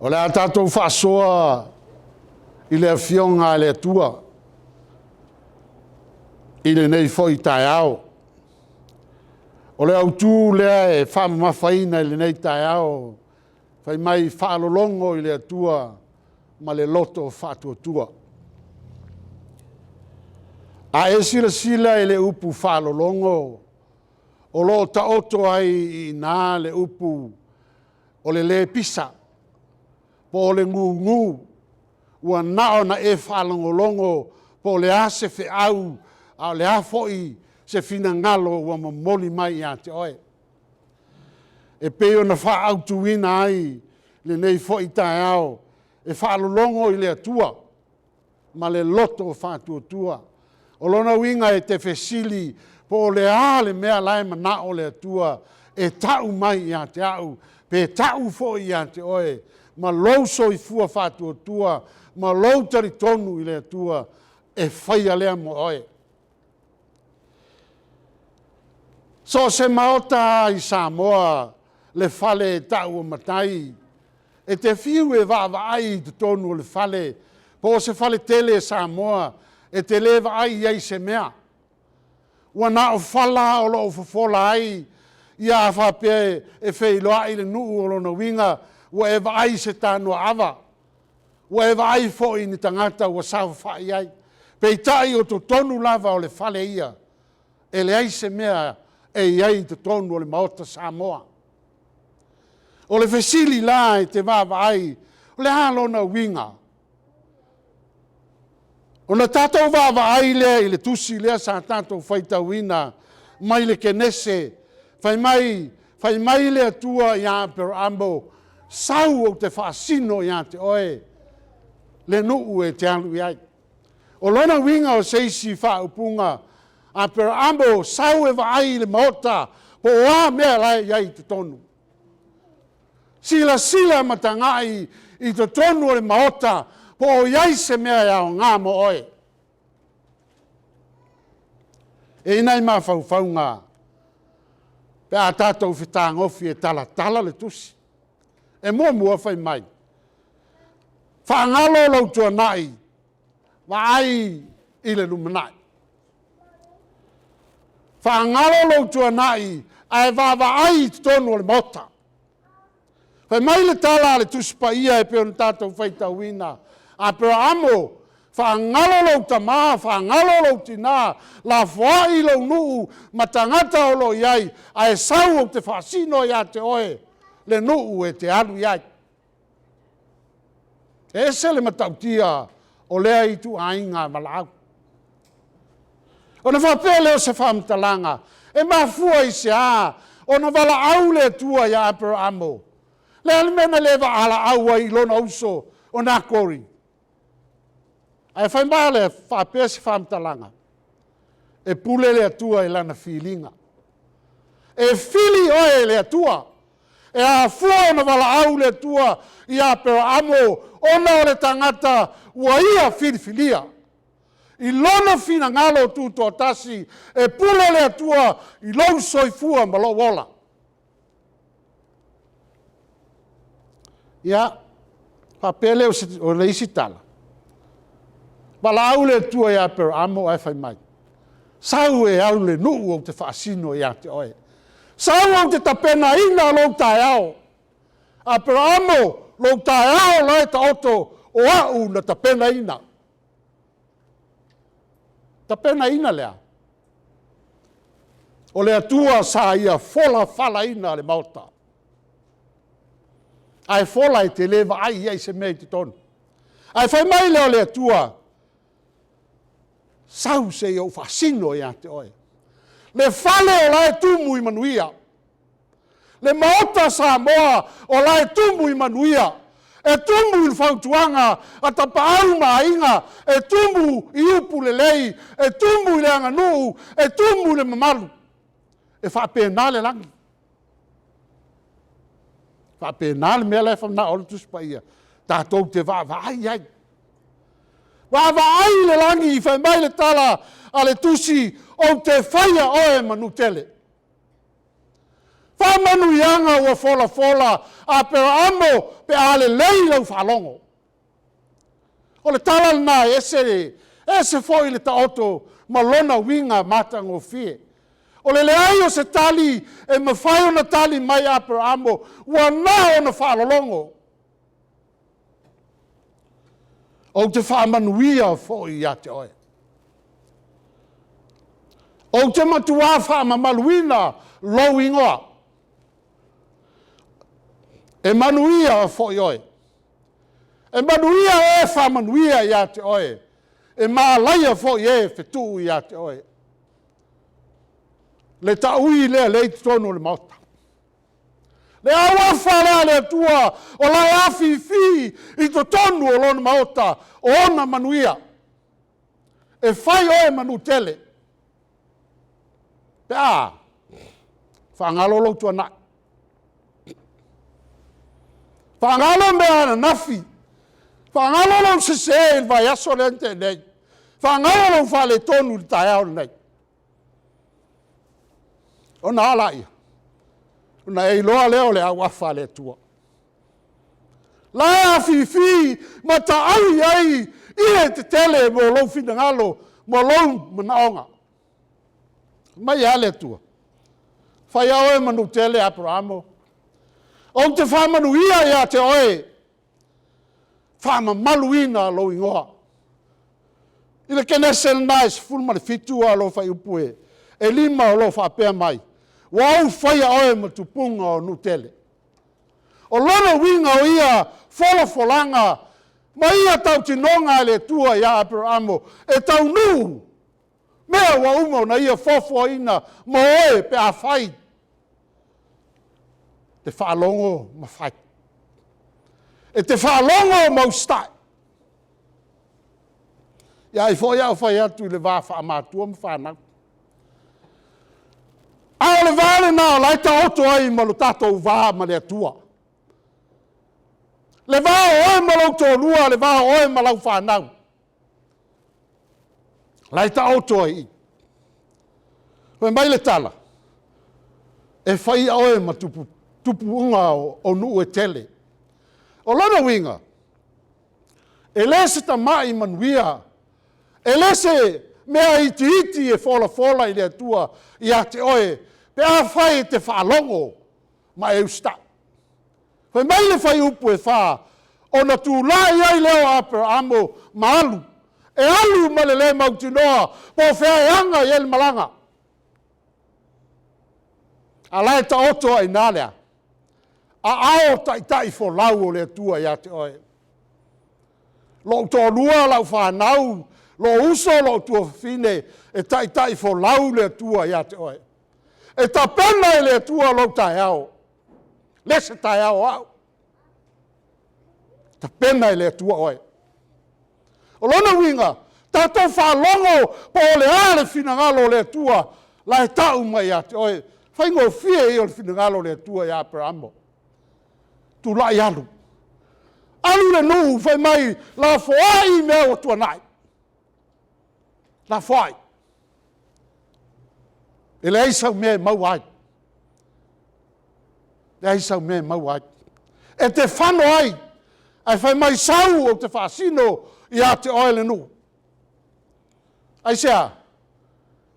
O le a tātou whaasoa i le awhionga le atua. I le nei fo i tai ao. O le autu lea e whaamawhawhaina i le nei tai ao. Whai mai whaalolongo i le atua ma le loto whaatuatua. A e sila i le upu whaalolongo. O lo ta oto ai i nā le upu o le pisa. Po le ngu. Ua nao na e whaalongolongo po le ase fe au. A le afoi se fina ngalo ua mamoli mai i ate oe. E peo na wha autuina ai le nei foi tae ao. E whaalolongo i le atua. Ma le loto whaatuatua. O lona winga e te fesili po le ale mea lai mana o le atua. E tau mai i ate au. Pe tau fo i ate oe. Ma lou soifua whaatuatua. Ma lou taritonu i le atua. E whaia lea mo oe. So se maota i Samoa le fale e tau o matai. E te fiu e vava ai te tonu o le fale. Po se fale tele e Samoa e te lewa ai iei se mea. Ua na o fala o lo o fafola ai. Ia a whapea e wheiloa i le nuu o lona winga. Ua e ai se tānua awa. Ua e ai fo i ni tangata ua sawa whai ai. Pei tai o to tonu lava o le fale ia. E le ai se mea e iei te tonu o le maota Samoa. O le fesili la e te wawa ai. O le halona winga. O na tātou wawa ai lea i le tusi lea sa tātou whaitawina. Mai le kenese. Whai mai lea tua i Apero Ambo. Sau o te whaasino i te oe. Le nuu e te alu i ai. O lona winga o seisi whaupunga. Apero Ambo sau e vai le maota. Po oa mea lai i ai te tonu. Sila matangai i te tonu o le maota. Po o iai se mea iau ngā mo oe. E inai mā whauwhaunga. Pe a tātou whitāngofi e tala le tusi. E mua whai mai. Whaangalo lau tua nai. Wa ai i le lumanai. Whaangalo lau tua nai. Ai wawa ai te tonu o le maota. Whai mai le tala le tusi pa ia e peo na tātou whaitawina. A pero amo, whaangalo lau tamā, whaangalo lau tina, la whaai lau nuu, matangata o lo iai, a e sau o te whaasino ia te oe, le nuu e te alu iai. E se le matautia o lea i tu ainga malau. O na whapele o se whamtalanga, e mafua i se a, o na wala au le tua ia a pero amo. Le alimena lewa ala aua i lona uso o na kori. Ai whai maa le whapea se whamtalanga. E pule le atua e lana whilinga. E whili oe le atua. E a fua na wala au le atua i a pero amo ona o le tangata ua ia whiliwhilia. I lona whina ngalo tūtua tasi e pule le atua i lau soifua ma lo wola. Ia, whapea leo o le isi tala. Wala au le tua ia pero amo ai whai mai. Sau e au le nuu o te whaasino ia te oe. Sau au te tapena ina lo tae ao. A pero amo lo tae ao lai ta oto o au na tapena ina. Tapena ina lea. O le atua sa ia fola fala ina le mauta. Ai fola i te lewa ai ai se mei te tonu. Ai whai mai leo le atua. Sau se iau whasino ia te oe. Le whale o lai tumu i manuia. Le maota Samoa o lai tumu i manuia. E tumu i whautuanga a tapau inga. E tumu i upu le lei. E tumu i le anganuu. E tumu i le mamaru. E whapena le langi. Whapena le mea lai whamna o le tuspa ia. Tātou te ai ai. Wawa ai le langi i whai mai le tala a le tusi o te whaia oe manu tele. Whamanuianga ua fola a pe amo pe ale lau whalongo. O le tala na ese foi le taoto malona winga matango fie. O le leai o se tali e mawhai ona tali mai a pe amo ua na ona whalolongo. O te whamanuia foi ia te oe. O te matua whamamaluina lo ingoa. E manuia foi oe. E manuia e whamanuia ia te oe. E maalaia foi e whetu ia te oe. Le taui lea le tonu le mauta. Le awa whalea le tua o la awhi I to tonu o lona mauta o ona manuia. E whai oe manu tele. Pe a, whangalo lo tua na. Whangalo mea na nafi. Whangalo lo se se vai aso lente nei. Whangalo lo whale tonu li tae au nei. O na ala ia. O na e loa leo le au afa le tua. La fi ma ta ai I te tele mo lo fina ngalo mo lo manaonga. Mai ale tua. Whai au e manu tele Abrahamo. O te whamanuia ia te oe. Whamamaluina lo ingoa. I le kenese nais fulma le fitua lo whai upue. E lima o lo whapea mai. Wau whai oe matupunga o nutele. O lona winga o ia folanga. Ma ia tau tinonga le tua ia Abrahamo. E tau nu. Mea wa umo na ia fofo ina. Ma oe pe a whai. Te whaalongo ma whai. E te whaalongo mau stai. Ia I fo iau whai atu le wā whaamatua ma whanau. Ao le vāle nā laita oto ai ma lo tātou wā ma le atua. Le wā oe ma lau tō lua, le wā oe ma lau whanau. Laita oto ai. Hoi mai le tala. E whai oe ma tupu unga o nuu e tele. O lana winga, e lese ta mai manuia, e lese mea iti e fola I le atua I a te oe, pe a whai te whaalongo ma e usta. Hoi mai le whai upu e wha, o na tū lai ai leo Abrahamo ma alu, e alu ma le mautinoa, po whea e anga I ele malanga. A lai ta oto ai nālea. A ao tai fo lau o le tua ia te oe. Lo tō lua lau whanau, lo uso lo tua fine, e tai fo lau le tua ia te oe. E ta pena le tua lo tai au. Lese tai au au. Ta pena le tua oe. O lona winga, tatou whalongo po le ale finangalo le tua, la e tau mai ia te oe. Whaingo fie I o le finangalo le tua ia Abrahamo. Tu lai alu. Alu le nu, whai mai, la foai mea o tua nai. La foai. E le eisau mea mau ai. Le eisau mea mau ai. E te whano ai, ai whai mai sau o te whaasino I a te oe le nu. Ai sea,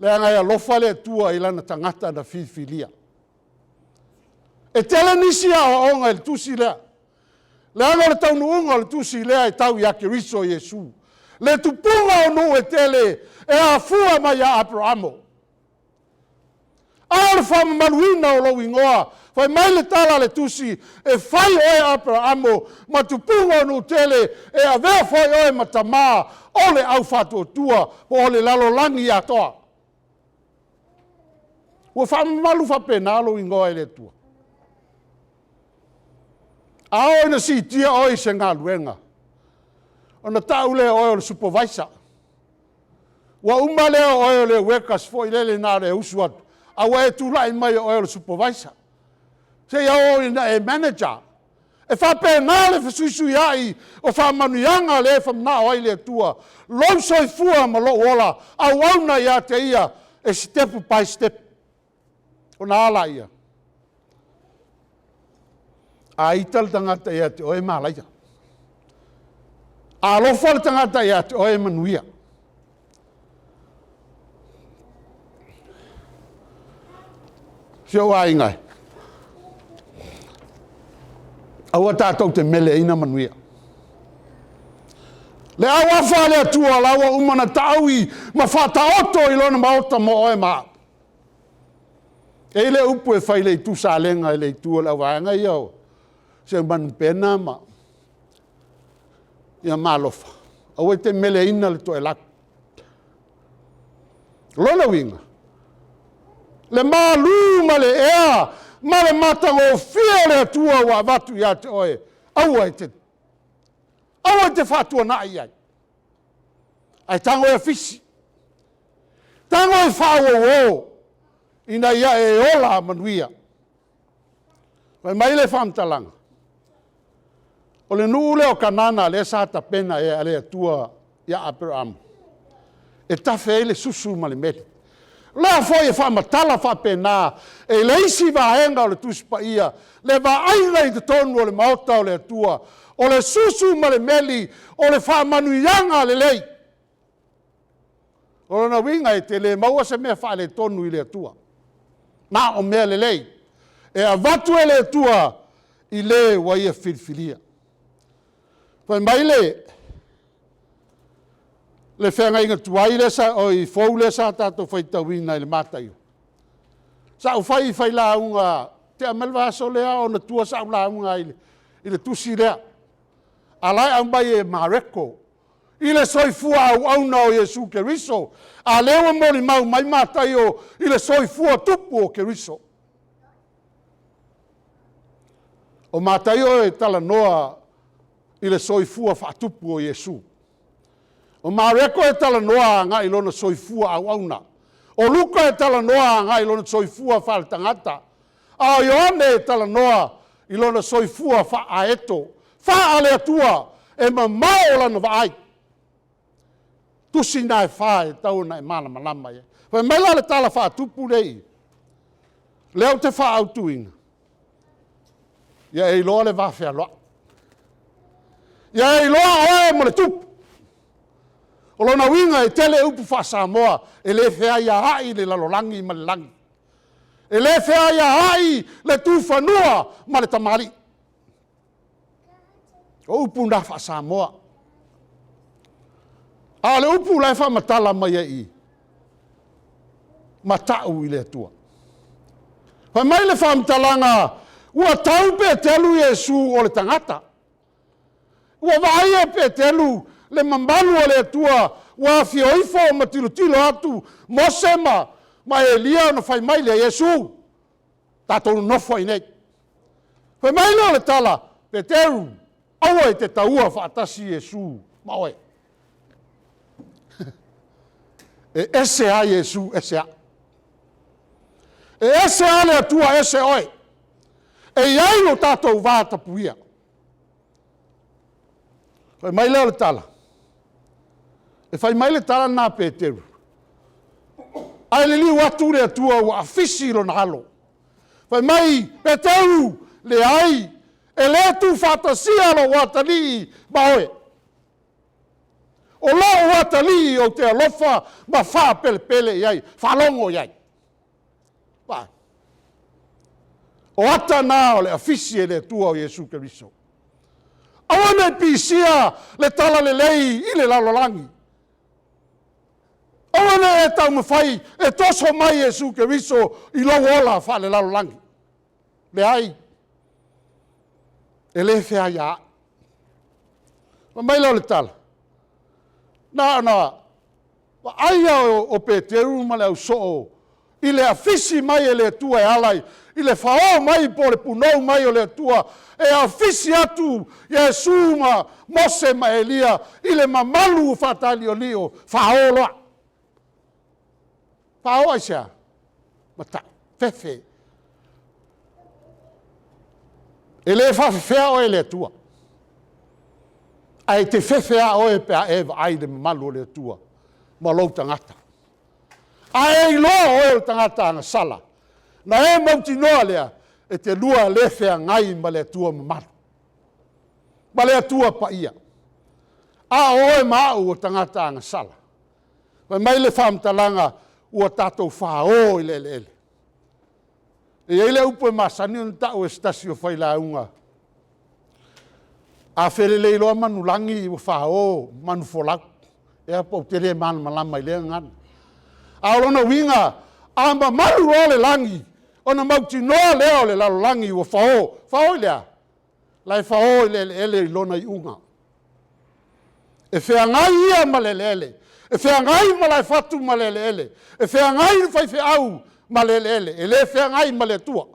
le angai alofa le tua I lana tangata na whiwhilia. E tele nisi a onga le tusi lea. Le anga le tau nuunga le tusi lea I tau I ake riso Yesu. Le tupunga o nu e tele e a fua mai a Abrahamo. A le whama maluina o lo ingoa. Whai mai le tala le tusi e whai oe Abrahamo ma tupunga o nu tele e a vea whai oe matama o le au whatua tua o le lalolangi a toa. Ua whama malu whapena lo ingoa I le tua. Ao ina si tia oi se ngā luenga. O na tau leo oi o le supervisor. Wa uma leo oi o le workers fo I lele nā le usu atu. A wa e tūlai mai oi o le supervisor. Se ia o ina e manager. E whape nā le whasuisui ai o whamanuianga le whamna oi le tua. Lau soi fua ma lo ola. A wauna ia te ia e step by step. O nā ala ia. A ita le tangata ia te oe malaia. A alofa le tangata ia te oe manuia. Sio wa ingai. Aua tātou te mele ina manuia. Le awa wha le atua lawa umana taui ma whata oto I lona maota mo oe maa. E le upu e whai le tu sa lenga e le tua la wanga iau. Se man pena ma. Ia malofa. Aua te mele ina le to e lak. Lona winga. Le malu ma le ea. Ma le matango fia le atua wa watu ia te oe. Aua te whatua na iai. Ai tango e fisi. Tango e whaua o. Ina ia e ola manuia. Vai mai le whamtalanga. O le nuu leo kanana le sata pena e ale atua ia Abraham. E tafe e le susu ma le mele. Lea foi e whamatala whapena. E le isi vahenga o le tuspa ia. Le vaaina I te tonu o le maota o le atua. O le susu ma le meli. O le whamanuianga le lei. O na winga e te le maua se mea wha le tonu I le atua. Ma o mea le lei. E a vatu e le atua I le wa ia filfilia. Pai mai le whenga inga tuai le sa o I fau le sa tato whaitawina I le matai. Sa u whai la unga te amelwa so lea o na tua sa u la unga I le tusi lea. Alai au mai e mareko. I le soifua au auna o Yesu Keriso. A lewa mori mau mai matai o I le soifua tupu o Keriso. O matai o e tala noa I le soifua whaatupu o Yesu. O mareko e tala noa nga I lona soifua au auna. O luka e tala noa nga I lona soifua whal tangata. A Ioane e tala noa I lona soifua wha aeto. Wha ale atua e mamao lana vaai. Tusi nai wha e tau nai mana malama e. Wai maila le tala wha tupu rei. Leo te wha autuinga. Ia e loa le wawhea loa. Ia e loa oe mo le tupu. O lona winga e tele upu wha Samoa. E le whea ia hai le lalolangi ma le langi. E le whea ia hai le tu whanua ma le tamari. O upu na wha Samoa. A le upu lai wha matala mai I. Matau I le atua. Wha mai le wha matalanga. Ua tau pe telu Yesu o le tangata. Ua vai pe telu le mambalu o le atua. Ua fioifo o matilutilo atu. Mosema ma Elia na whai mai le Yesu. Tatou nofo I nei. Wha mai le tala pe telu. Awa e te taua whaatasi Yesu. Maoe. E ese a Yesu, ese a. E ese a le atua, ese oe. E iai o tātou vāta puia. Whai mai leo le tala. E whai mai le tala nā Pēteru. Ai le liu atu le atua ua afisi lo na halo. Whai mai Pēteru le ai. E le tu whatasia lo watali maoe. O lo watali o te alofa ma wha pele pele iai. Whalongo iai. Wai. O ata nā o le afisi e le tua o Yesu Keriso. Awana pisia le tala le lei I le lalolangi. Awana e tau mawhai e toso mai Yesu Keriso I lo ola wha le lalolangi. Le ai. E le whea ia. Ma mai lau le tala. Nā. Wa aia o Pēteru ma le au soo. I le afisi mai e le tua e alai. I le whao mai po le punou mai o le tua. E afisi atu Yesu ma Mose ma Elia. I le mamalu whatali o lio. Whao loa. Whao aisia. Mata. Fefe. E le whawhewhea o e le tua. Ai te whewhea o e pēa ewa ai le mamalu o le tua. Ma lou tangata. Ai loa o e tangata anga sala. Na e mauti noa lea. e te lua le feagai ma le atua mamalu ma le atua paia a oe maau o tagata agasala mai mai le faamatalaga ua tatou fāō i le eleele e ai le upu e masani ona ta'u e stasi o failauga a felelei loa manulagi ua fāō manu folau ea pou tele e malamalama i lea gana a o lona uiga a mamalu loa le lagi ona mautinoa lea o le lalolagi ua fāō i lea lai fāō i le eleele i lona iuga e feagai ia ma le eleele e feagai ma lae fatu ma le eleele e feagai le faife'au ma le eleele e lē feagai ma le atua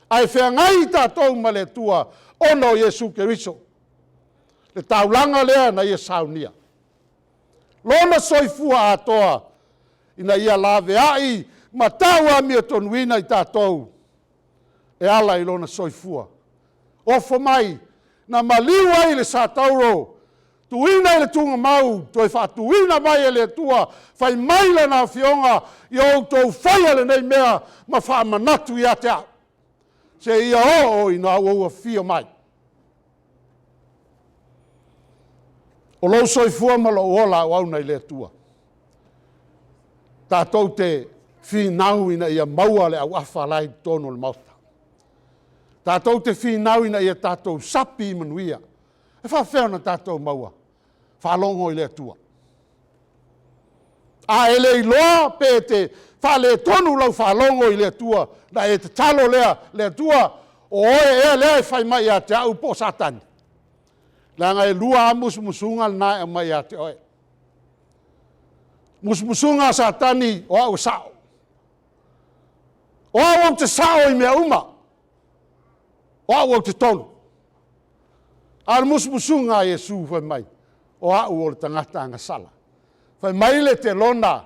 ae feagai i tatou ma le atua ona o Iesu Keriso le taulaga lea na ia saunia lona soifua atoa ina ia lavea'i ma tauami o tonuina i tatou e ala i lona soifua ofo mai na maliu ai le sa tauro tuina i le tunga mau toe fa'atuina mai e le atua fai mai lana afioga i outou faia lenei mea ma fa'amanatu ia te a'u se ia o'o ina auaua fio mai o lou soifua ma lo'u ola auauna i le atua tatou te finau ina ia maua le au'afa alai tonu o le maota tatou te finau ina ia tatou sapi i manuia e fa'afea ona tatou maua fa'alogo i le atua a e le iloa pe te fa'ale tonu lau fa'alogo i le atua na e tatalo lea le atua o oe ea lea e fai mai iā te a'u po o satani leaga e lua a musumusuga lanā e mai iā te oe musumusuga a satani o a'u sa'o o a'u au te sa'o i mea uma o a'u au te tonu a le musumusuga a Iesu fai mai o a'u o le tagata agasala fai mai le te lona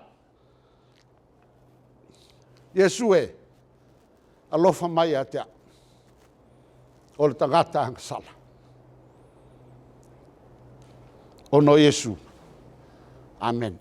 Iesu e alofa mai iā te a'u o le tagata agasala ono Iesu amen